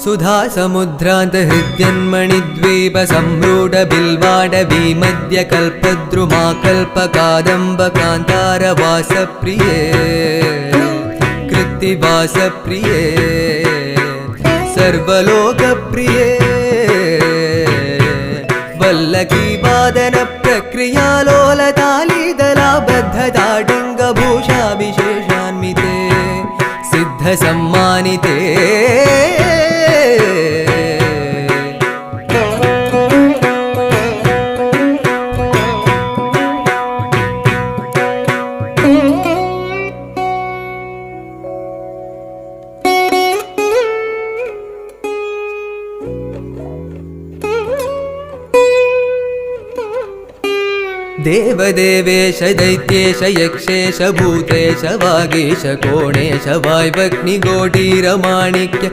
सुधा समुद्रान्त हृद्यन्मणिद्वीप सम्रूढ बिल्वाडवी मध्य कल्पद्रुमा कल्पकादम्ब कान्तार वासप्रिये कृत्तिवासप्रिये सर्वलोकप्रिये वल्लकी वादन प्रक्रियालोलतालीदलाबद्धताडङ्गभूषाभिशेषान्विते सिद्धसम्मानिते देवदेवेश दैत्येश यक्षेश भूतेश वागीश कोणेश वाय्वग्निगोटीरमाणिक्य